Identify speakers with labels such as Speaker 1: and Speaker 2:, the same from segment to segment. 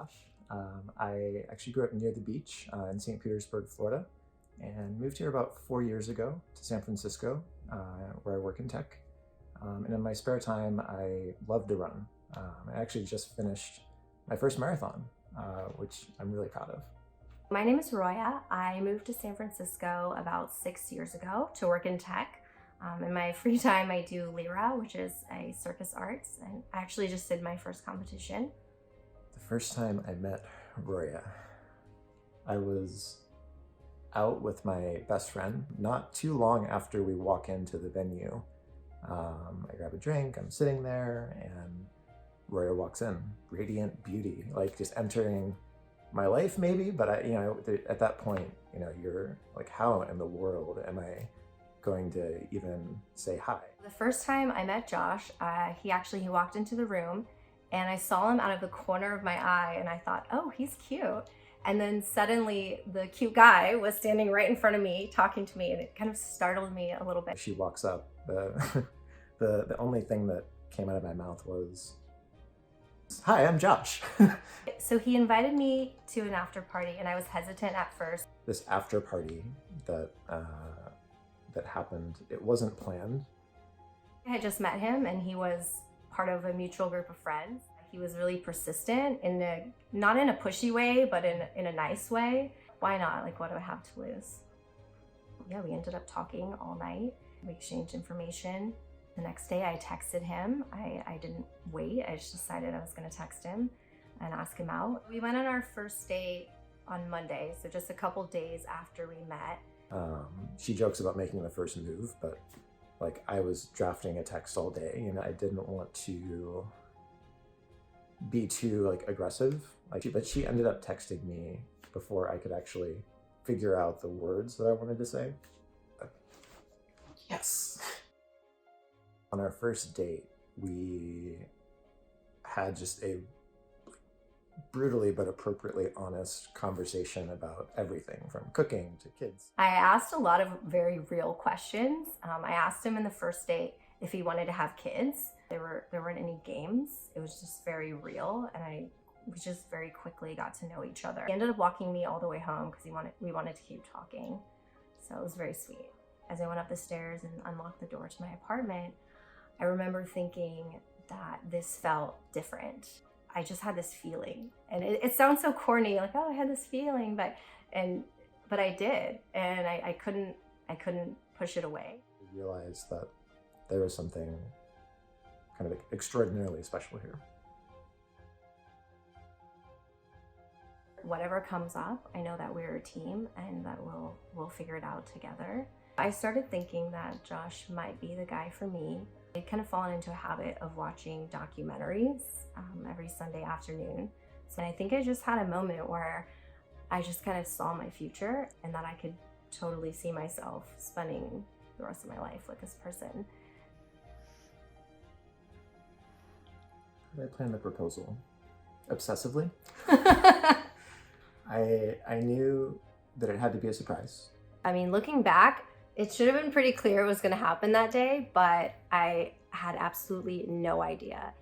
Speaker 1: Josh. I actually grew up near the beach in St. Petersburg, Florida, and moved here about 4 years ago to San Francisco, where I work in tech. And in my spare time, I love to run. I actually just finished my first marathon, which I'm really proud of.
Speaker 2: My name is Roya. I moved to San Francisco about 6 years ago to work in tech. In my free time, I do Lyra, which is a circus arts, and I actually just did my first competition.
Speaker 1: The first time I met Roya, I was out with my best friend not too long after we walk into the venue. I grab a drink, I'm sitting there, and Roya walks in, radiant beauty, like just entering my life maybe, but at that point, you're like, how in the world am I going to even say hi?
Speaker 2: The first time I met Josh, he walked into the room and I saw him out of the corner of my eye and I thought, oh, he's cute. And then suddenly the cute guy was standing right in front of me talking to me, and it kind of startled me a little bit.
Speaker 1: She walks up, the only thing that came out of my mouth was, hi, I'm Josh.
Speaker 2: So he invited me to an after party and I was hesitant at first.
Speaker 1: This after party that happened, it wasn't planned.
Speaker 2: I had just met him and he was part of a mutual group of friends. He was really persistent not in a pushy way, but in a nice way. Why not? Like, what do I have to lose? Yeah, we ended up talking all night. We exchanged information. The next day I texted him. I didn't wait. I just decided I was gonna text him and ask him out. We went on our first date on Monday, so just a couple days after we met.
Speaker 1: She jokes about making the first move, but like I was drafting a text all day, I didn't want to be too like aggressive. But she ended up texting me before I could actually figure out the words that I wanted to say. Yes. On our first date, we had just a brutally but appropriately honest conversation about everything from cooking to kids.
Speaker 2: I asked a lot of very real questions. I asked him in the first date if he wanted to have kids. There weren't any games. It was just very real, and we just very quickly got to know each other. He ended up walking me all the way home because we wanted to keep talking. So it was very sweet. As I went up the stairs and unlocked the door to my apartment, I remember thinking that this felt different. I just had this feeling, and it sounds so corny, like, oh, I had this feeling, but I did, and I couldn't push it away.
Speaker 1: I realized that there was something kind of extraordinarily special here.
Speaker 2: Whatever comes up, I know that we're a team and that we'll figure it out together. I started thinking that Josh might be the guy for me. I'd kind of fallen into a habit of watching documentaries every Sunday afternoon. So I think I just had a moment where I just kind of saw my future and that I could totally see myself spending the rest of my life with this person.
Speaker 1: I planned the proposal obsessively. I knew that it had to be a surprise.
Speaker 2: I mean, looking back, it should have been pretty clear it was going to happen that day, but I had absolutely no idea.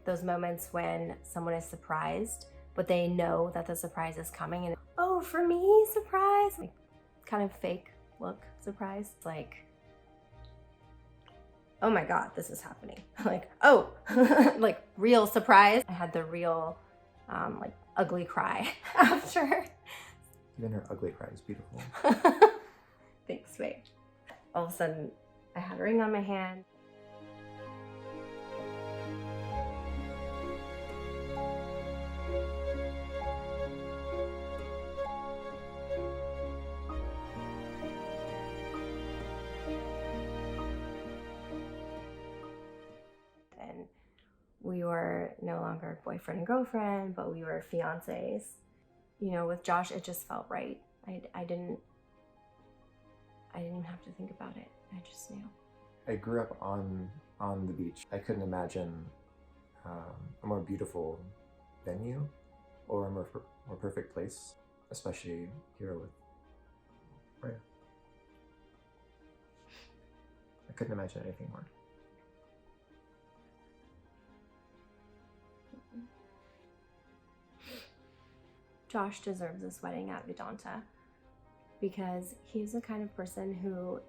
Speaker 2: Those moments when someone is surprised, but they know that the surprise is coming, and oh, for me, surprise, like kind of fake look surprise, like, oh my God, this is happening. Like, oh, like real surprise. I had the real like ugly cry after.
Speaker 1: Even her ugly cry is beautiful.
Speaker 2: Thanks, babe. All of a sudden, I had a ring on my hand. And we were no longer boyfriend and girlfriend, but we were fiancés. With Josh, it just felt right. I didn't even have to think about it. I just knew.
Speaker 1: I grew up on the beach. I couldn't imagine a more beautiful venue or a more perfect place, especially here with Roya. I couldn't imagine anything more.
Speaker 2: Josh deserves this wedding at Vidanta because he's the kind of person who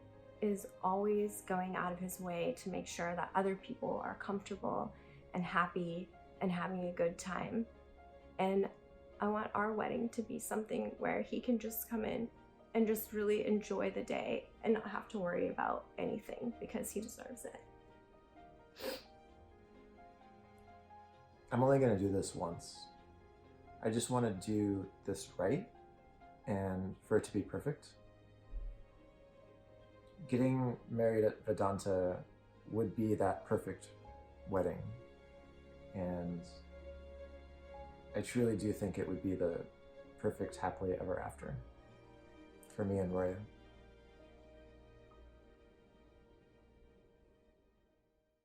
Speaker 2: is always going out of his way to make sure that other people are comfortable and happy and having a good time. And I want our wedding to be something where he can just come in and just really enjoy the day and not have to worry about anything because he deserves it.
Speaker 1: I'm only going to do this once. I just want to do this right and for it to be perfect. Getting married at Vedanta would be that perfect wedding. And I truly do think it would be the perfect happily ever after for me and Roya.